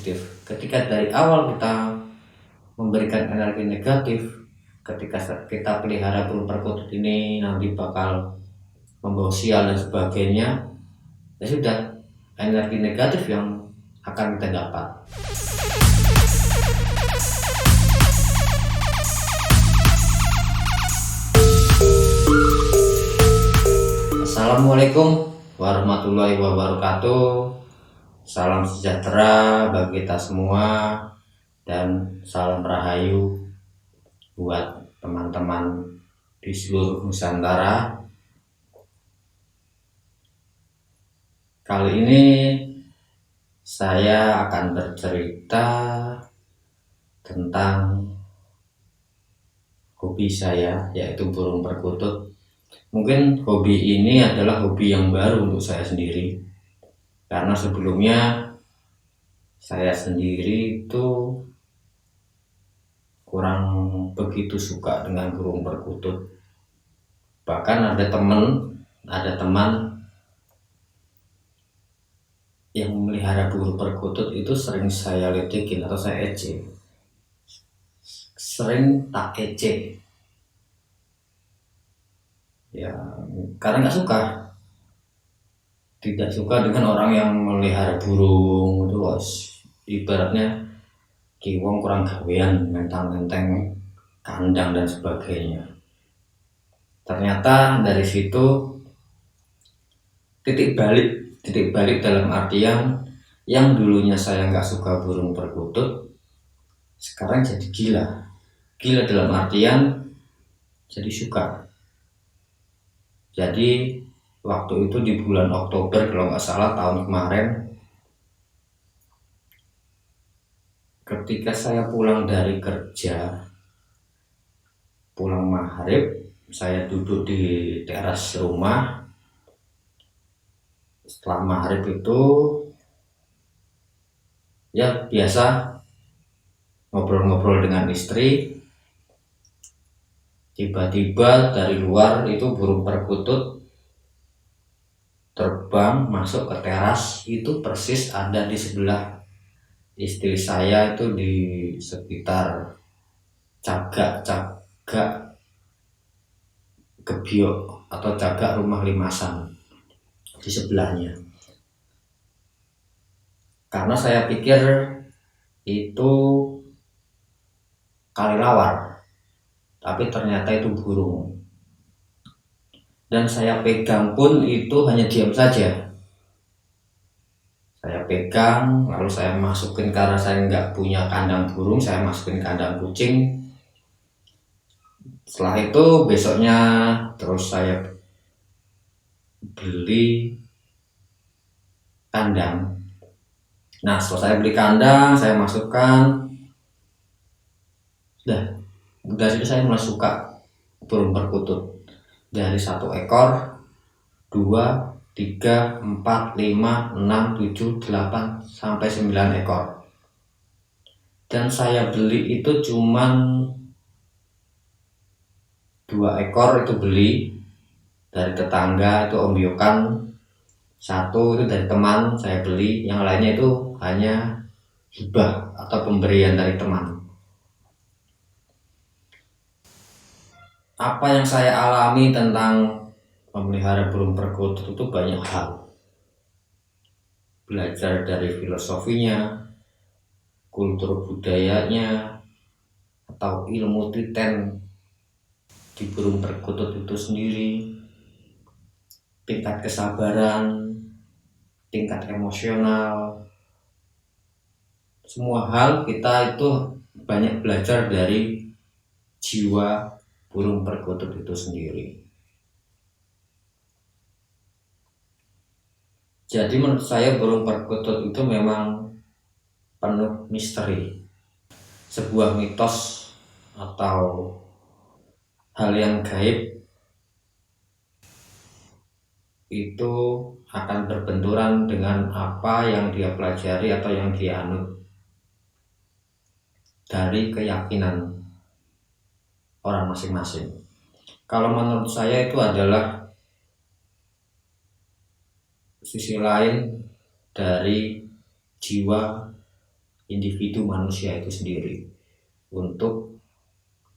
positif. Ketika dari awal kita memberikan energi negatif, ketika kita pelihara burung perkutut ini nanti bakal membawa sial dan sebagainya, ya sudah, energi negatif yang akan kita dapat. Assalamualaikum warahmatullahi wabarakatuh. Salam sejahtera bagi kita semua dan salam rahayu buat teman-teman di seluruh Nusantara. Kali ini saya akan bercerita tentang hobi saya, yaitu burung perkutut. Mungkin hobi ini adalah hobi yang baru untuk saya sendiri, karena sebelumnya saya sendiri itu kurang begitu suka dengan burung perkutut. Bahkan ada teman yang memelihara burung perkutut itu sering saya ledekin atau saya ejek, sering tak ejek ya, karena tidak suka dengan orang yang memelihara burung itu, ibaratnya kiwong kurang gawean, mentang-menteng kandang dan sebagainya. Ternyata dari situ titik balik dalam artian yang dulunya saya nggak suka burung perkutut, sekarang jadi gila dalam artian jadi suka. Jadi waktu itu di bulan Oktober kalau nggak salah tahun kemarin, ketika saya pulang dari kerja, pulang maghrib, saya duduk di teras rumah. Setelah maghrib itu ya biasa ngobrol-ngobrol dengan istri. Tiba-tiba dari luar itu burung perkutut terbang masuk ke teras, itu persis ada di sebelah istri saya, itu di sekitar cagak gebyok atau cagak rumah limasan di sebelahnya. Karena saya pikir itu kelelawar, tapi ternyata itu burung. Dan saya pegang pun itu hanya diam saja. Saya pegang, lalu saya masukin, karena saya nggak punya kandang burung, saya masukin kandang kucing. Setelah itu besoknya terus saya beli kandang. Nah, setelah saya beli kandang, saya masukkan, dari situ saya mulai suka burung perkutut. Dari 1 ekor, 2, 3, 4, 5, 6, 7, 8, sampai 9 ekor. Dan saya beli itu cuman 2 ekor itu beli dari tetangga, itu ombyokan. 1 itu dari teman saya beli, yang lainnya itu hanya hibah atau pemberian dari teman. Apa yang saya alami tentang memelihara burung perkutut itu banyak hal. Belajar dari filosofinya, kultur budayanya, atau ilmu titen di burung perkutut itu sendiri, tingkat kesabaran, tingkat emosional, semua hal kita itu banyak belajar dari jiwa burung perkutut itu sendiri. Jadi menurut saya burung perkutut itu memang penuh misteri, sebuah mitos atau hal yang gaib itu akan berbenturan dengan apa yang dia pelajari atau yang dia anut dari keyakinan orang masing-masing. Kalau menurut saya itu adalah sisi lain dari jiwa individu manusia itu sendiri untuk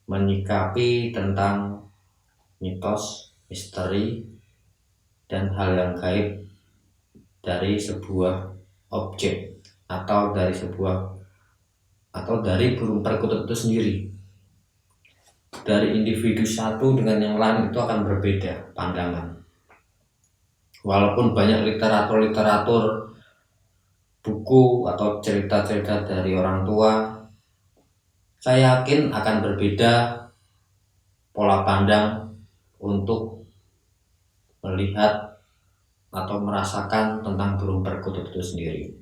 menyikapi tentang mitos, misteri, dan hal yang gaib dari sebuah objek atau dari burung perkutut itu sendiri. Dari individu satu dengan yang lain itu akan berbeda pandangan. Walaupun banyak literatur buku atau cerita-cerita dari orang tua, saya yakin akan berbeda pola pandang untuk melihat atau merasakan tentang burung perkutut itu sendiri.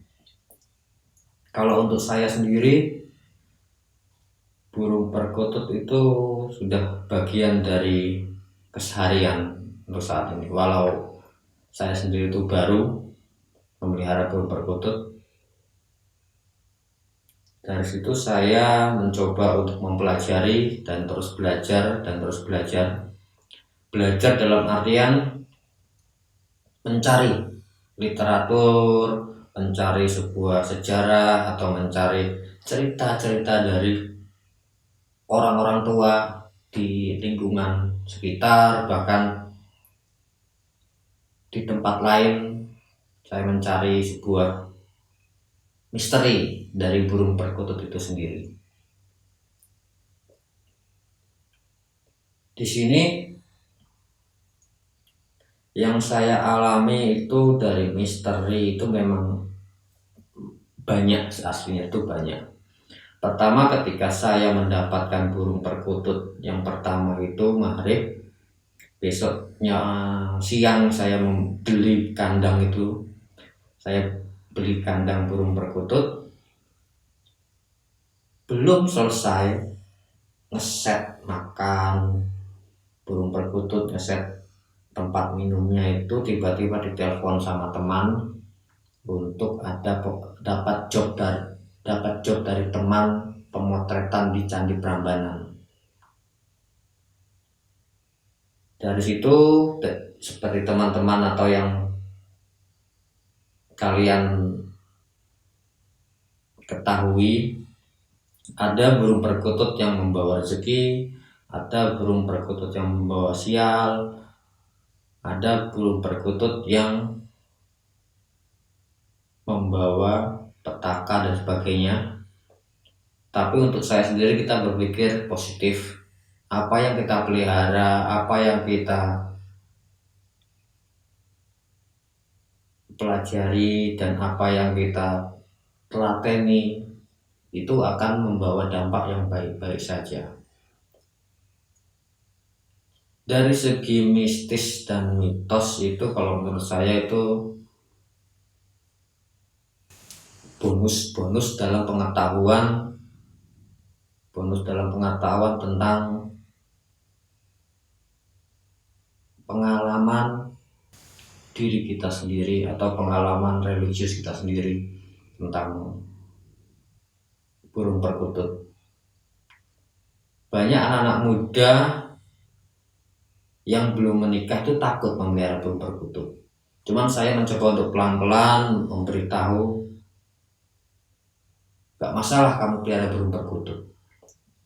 Kalau untuk saya sendiri, burung perkutut itu sudah bagian dari keseharian untuk saat ini. Walau saya sendiri itu baru memelihara burung perkutut, dari situ saya mencoba untuk mempelajari dan terus belajar belajar dalam artian mencari literatur, mencari sebuah sejarah, atau mencari cerita-cerita dari orang-orang tua di lingkungan sekitar, bahkan di tempat lain. Saya mencari sebuah misteri dari burung perkutut itu sendiri. Di sini yang saya alami itu dari misteri itu memang banyak, aslinya itu banyak. Pertama, ketika saya mendapatkan burung perkutut yang pertama itu maghrib, besoknya siang saya membeli kandang itu. Saya beli kandang burung perkutut, belum selesai ngeset makan burung perkutut, ngeset tempat minumnya, itu tiba-tiba ditelepon sama teman untuk dapat job dari teman pemotretan di Candi Prambanan. Dari situ, seperti teman-teman atau yang kalian ketahui, ada burung perkutut yang membawa rezeki, ada burung perkutut yang membawa sial, ada burung perkutut yang membawa petaka dan sebagainya. Tapi untuk saya sendiri, kita berpikir positif. Apa yang kita pelihara, apa yang kita pelajari, dan apa yang kita telateni itu akan membawa dampak yang baik-baik saja. Dari segi mistis dan mitos itu, kalau menurut saya itu bonus dalam pengetahuan tentang pengalaman diri kita sendiri atau pengalaman religius kita sendiri tentang burung perkutut. Banyak anak-anak muda yang belum menikah itu takut memelihara burung perkutut. Cuman saya mencoba untuk pelan-pelan memberitahu, gak masalah kamu pelihara burung perkutut,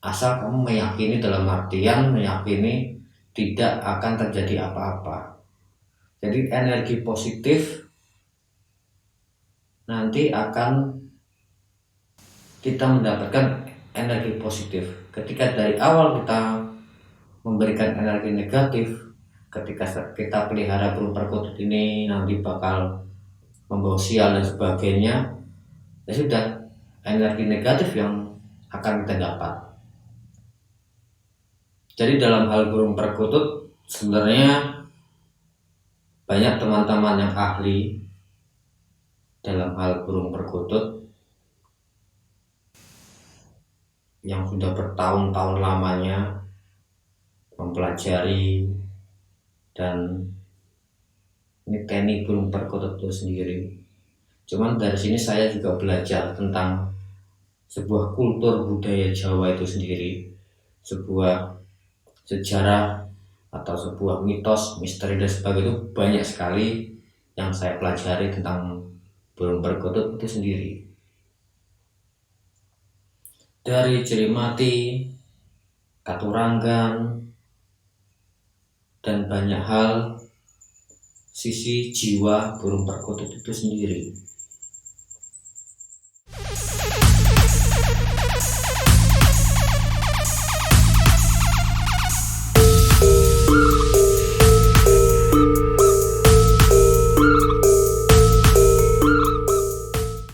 asal kamu meyakini, dalam artian meyakini tidak akan terjadi apa-apa. Jadi energi positif nanti akan kita mendapatkan energi positif. Ketika dari awal kita memberikan energi negatif, ketika kita pelihara burung perkutut ini nanti bakal membawa sial dan sebagainya, ya sudah, energi negatif yang akan kita dapat. Jadi dalam hal burung perkutut, sebenarnya banyak teman-teman yang ahli dalam hal burung perkutut yang sudah bertahun-tahun lamanya mempelajari dan niteni burung perkutut itu sendiri. Cuman dari sini saya juga belajar tentang sebuah kultur budaya Jawa itu sendiri, sebuah sejarah atau sebuah mitos, misteri dan sebagainya. Itu banyak sekali yang saya pelajari tentang burung perkutut itu sendiri. dari ciri mati, katurangan, dan banyak hal sisi jiwa burung perkutut itu sendiri.